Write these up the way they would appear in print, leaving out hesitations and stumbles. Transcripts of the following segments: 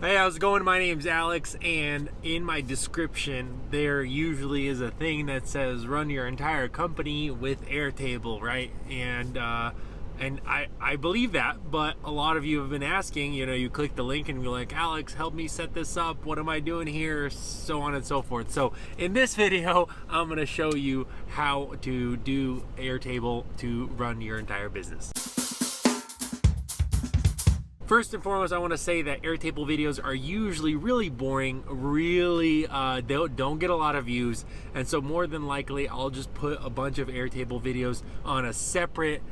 Hey, how's it going? My name's Alex, and in my description there usually is a thing that says run your entire company with Airtable, right? And I believe that, but a lot of you have been asking, you click the link and you're like, Alex, help me set this up. What am I doing here? So on and so forth. So in this video, I'm going to show you how to do Airtable to run your entire business. First and foremost, I want to say that Airtable videos are usually really boring, really don't get a lot of views, and so more than likely I'll just put a bunch of Airtable videos on a separate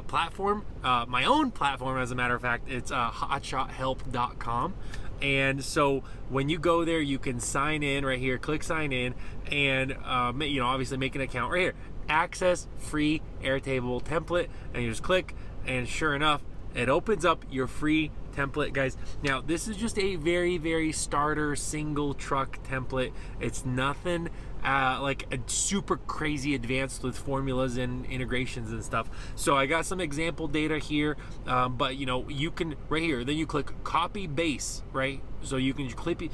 platform, my own platform as a matter of fact. It's hotshothelp.com. And so when you go there, you can sign in right here, click sign in, and obviously make an account right here, access free Airtable template, and you just click, and sure enough, it opens up your free template, guys. Now, this is just a very, very starter single truck template. It's nothing like a super crazy advanced with formulas and integrations and stuff. So I got some example data here, but you can right here, then you click copy base, right? So you can click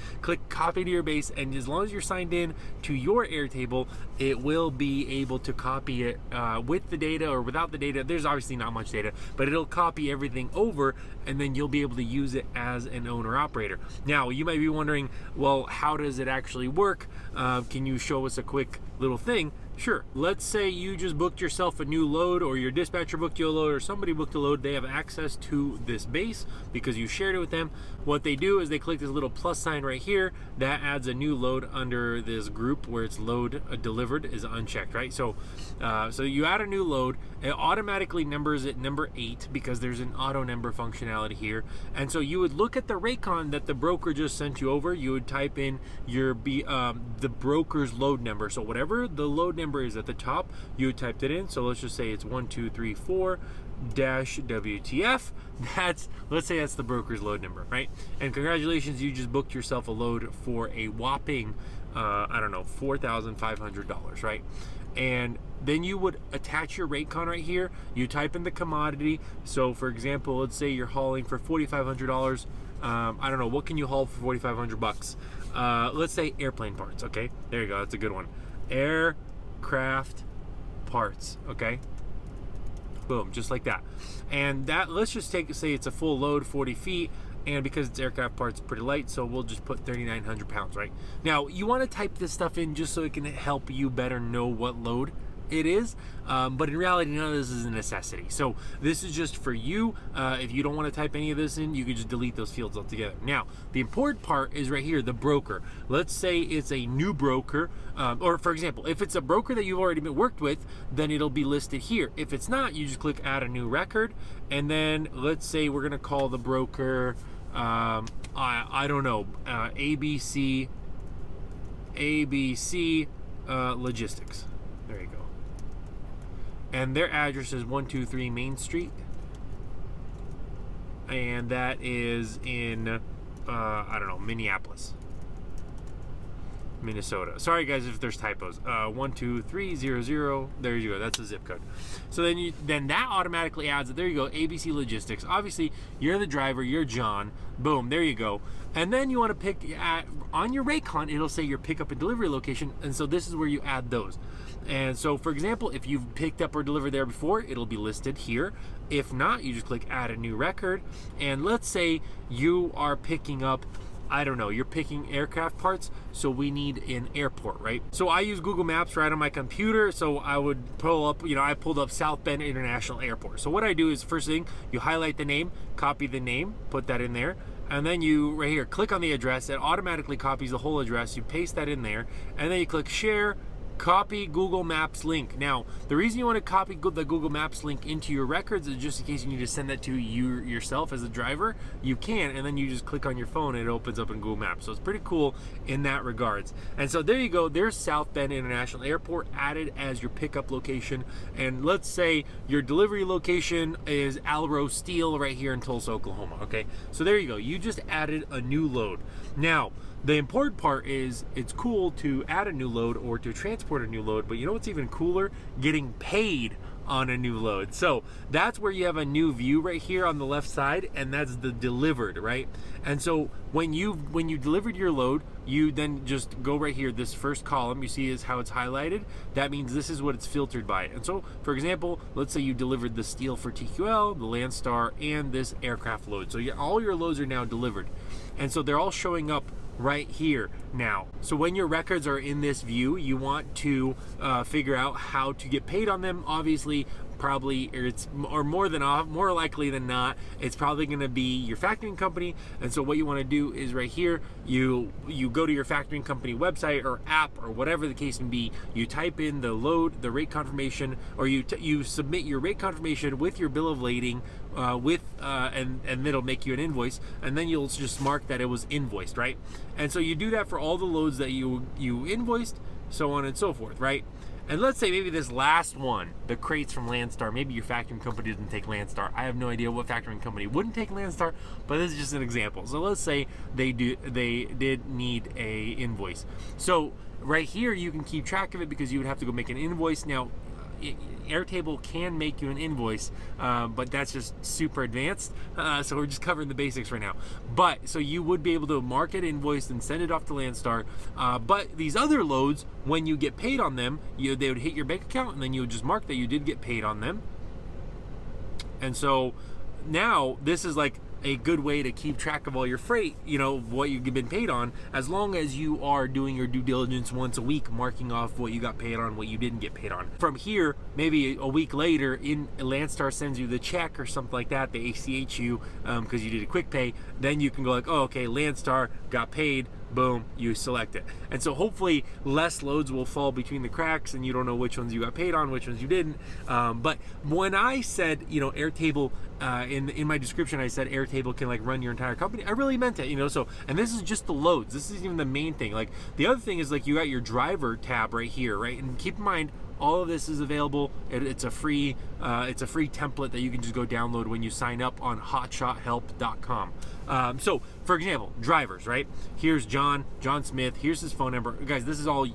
copy to your base, and as long as you're signed in to your Airtable, it will be able to copy it with the data or without the data. There's obviously not much data, but it'll copy everything over, and then you'll be able to use it as an owner operator. Now, you might be wondering, well, how does it actually work? Can you show us a quick little thing? Sure. Let's say you just booked yourself a new load, or your dispatcher booked you a load, or somebody booked a load. They have access to this base because you shared it with them. What they do is they click this little plus sign right here. That adds a new load under this group where it's load delivered is unchecked, right? So you add a new load. It automatically numbers it number 8 because there's an auto number functionality here. And so you would look at the Raycon that the broker just sent you over. You would type in your the broker's load number. So whatever the load number is at the top, you typed it in. So let's just say it's 1234 WTF. Let's say that's the broker's load number, right? And congratulations, you just booked yourself a load for a whopping $4,500, right? And then you would attach your Raycon right here. You type in the commodity. So for example, let's say you're hauling for $4,500. I don't know, what can you haul for $4,500? Let's say airplane parts. Okay, there you go. That's a good one. Aircraft parts. Okay, boom, just like that. And that, let's just say it's a full load, 40 feet, and because it's aircraft parts, pretty light, so we'll just put 3,900 pounds, right? Now, you want to type this stuff in just so it can help you better know what load it is, but in reality, none of this is a necessity. So this is just for you. If you don't want to type any of this in, you can just delete those fields altogether. Now, the important part is right here, the broker. Let's say it's a new broker, or for example, if it's a broker that you've already been worked with, then it'll be listed here. If it's not, you just click add a new record, and then let's say we're gonna call the broker I don't know, ABC Logistics. There you go. And their address is 123 Main Street, and that is in I don't know, Minneapolis, Minnesota. Sorry guys if there's typos. 12300. There you go. That's the zip code. So then that automatically adds it. There you go. ABC Logistics. Obviously, you're the driver. You're John. Boom. There you go. And then you want to pick on your Raycon. It'll say your pickup and delivery location. And so this is where you add those. And so, for example, if you've picked up or delivered there before, it'll be listed here. If not, you just click add a new record. And let's say you are picking up, I don't know, you're picking aircraft parts, so we need an airport, right? So I use Google Maps right on my computer, so I would pull up, I pulled up South Bend International Airport. So what I do is, first thing, you highlight the name, copy the name, put that in there, and then you, right here, click on the address. It automatically copies the whole address. You paste that in there, and then you click share, copy Google Maps link. Now, the reason you want to copy the Google Maps link into your records is just in case you need to send that to you yourself as a driver. You can, and then you just click on your phone and it opens up in Google Maps. So it's pretty cool in that regards. And so there you go. There's South Bend International Airport added as your pickup location. And let's say your delivery location is Alro Steel right here in Tulsa, Oklahoma. Okay, so there you go. You just added a new load. Now, the important part is it's cool to add a new load or to transport a new load, but you know what's even cooler? Getting paid on a new load. So that's where you have a new view right here on the left side, and that's the delivered, right? And so when you delivered your load, you then just go right here. This first column you see is how it's highlighted. That means this is what it's filtered by. And so, for example, let's say you delivered the steel for TQL, the Landstar, and this aircraft load. So all your loads are now delivered, and so they're all showing up right here now. So when your records are in this view, you want to figure out how to get paid on them. Obviously, probably, or more likely than not, it's probably going to be your factoring company. And so what you want to do is right here, you go to your factoring company website or app or whatever the case may be. You type in the load, the rate confirmation, or you submit your rate confirmation with your bill of lading, and it'll make you an invoice, and then you'll just mark that it was invoiced, right? And so you do that for all the loads that you invoiced, so on and so forth, right? And let's say maybe this last one, the crates from Landstar, maybe your factoring company didn't take Landstar. I have no idea what factoring company wouldn't take Landstar, but this is just an example. So let's say they did need a invoice. So right here you can keep track of it because you would have to go make an invoice. Now, Airtable can make you an invoice, but that's just super advanced, so we're just covering the basics right now. But so you would be able to mark it invoiced and send it off to Landstar, but these other loads, when you get paid on them, they would hit your bank account, and then you would just mark that you did get paid on them. And so now this is like a good way to keep track of all your freight, what you've been paid on, as long as you are doing your due diligence once a week, marking off what you got paid on, what you didn't get paid on. From here, maybe a week later, Landstar sends you the check or something like that, they ACH you because you did a quick pay, then you can go like, oh, okay, Landstar got paid, boom, you select it. And so hopefully less loads will fall between the cracks and you don't know which ones you got paid on, which ones you didn't. But when I said, Airtable, in my description, I said Airtable can like run your entire company, I really meant it, so, and this is just the loads. This isn't even the main thing. Like the other thing is like you got your driver tab right here, right? And keep in mind, all of this is available. It's a free template that you can just go download when you sign up on hotshothelp.com. So, for example, drivers, right? Here's John Smith. Here's his phone number. Guys, this is all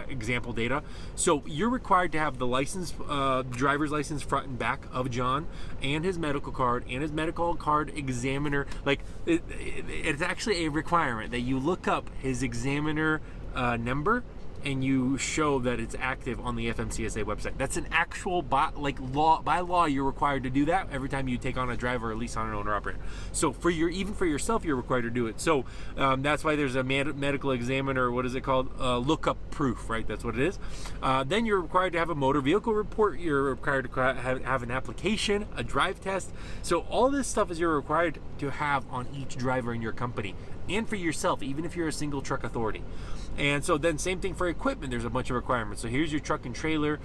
example data. So you're required to have the license, driver's license front and back of John, and his medical card, and his medical card examiner. Like it's actually a requirement that you look up his examiner number, and you show that it's active on the FMCSA website. That's an actual by law, you're required to do that every time you take on a driver or lease on an owner operator. So even for yourself, you're required to do it. So that's why there's a medical examiner, what is it called? Lookup proof, right? That's what it is. Then you're required to have a motor vehicle report. You're required to have an application, a drive test. So all this stuff is you're required to have on each driver in your company, and for yourself, even if you're a single truck authority. And so then same thing for equipment, there's a bunch of requirements. So here's your truck and trailer.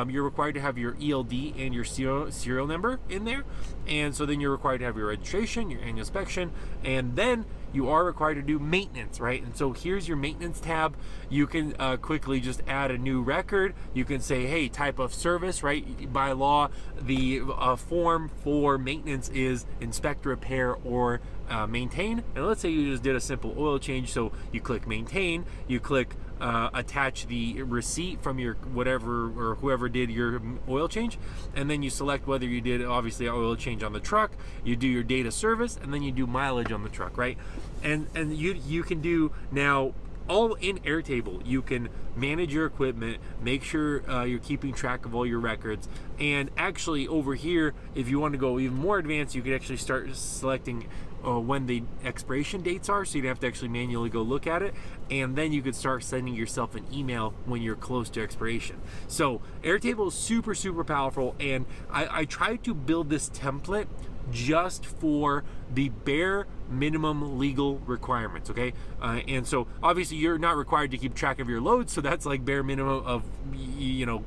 You're required to have your ELD and your serial number in there. And so then you're required to have your registration, your annual inspection, and then you are required to do maintenance, right? And so here's your maintenance tab. You can quickly just add a new record. You can say, hey, type of service, right? By law, the form for maintenance is inspect, repair, or maintain. And let's say you just did a simple oil change. So you click maintain, you click attach the receipt from your whatever or whoever did your oil change, and then you select whether you did obviously an oil change on the truck, you do your date of service, and then you do mileage on the truck, right? And you can do now all in Airtable. You can manage your equipment, make sure you're keeping track of all your records, and actually over here, if you want to go even more advanced, you could actually start selecting when the expiration dates are, so you'd have to actually manually go look at it, and then you could start sending yourself an email when you're close to expiration. So Airtable is super, super powerful, and I tried to build this template just for the bare minimum legal requirements, okay? And so obviously you're not required to keep track of your loads, so that's like bare minimum of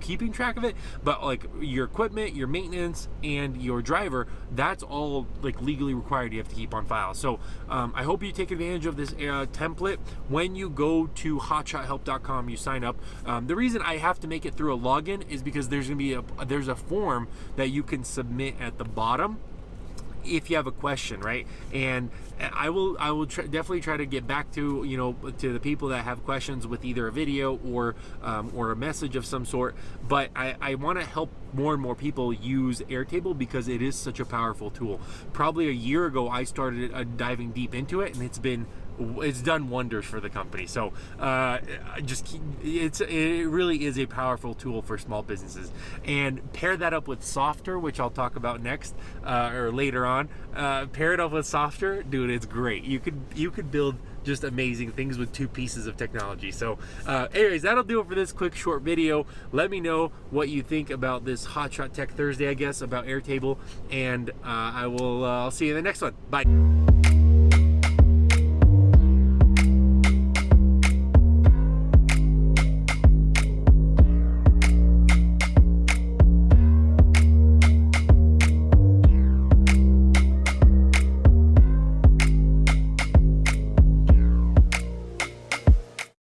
keeping track of it, but like your equipment, your maintenance, and your driver, that's all like legally required you have to keep on file. So I hope you take advantage of this template. When you go to hotshothelp.com, you sign up. The reason I have to make it through a login is because there's gonna be there's a form that you can submit at the bottom. if you have a question, right? And I will definitely try to get back to, you know, to the people that have questions with either a video or a message of some sort. But I want to help more and more people use Airtable because it is such a powerful tool. Probably a year ago I started diving deep into it, and it's done wonders for the company. So it really is a powerful tool for small businesses. And pair that up with Softer, which I'll talk about next or later on. Pair it up with Softer, dude, it's great. You could build just amazing things with 2 pieces of technology. So anyways, that'll do it for this quick short video. Let me know what you think about this Hotshot Tech Thursday, I guess, about Airtable, and I'll see you in the next one. Bye.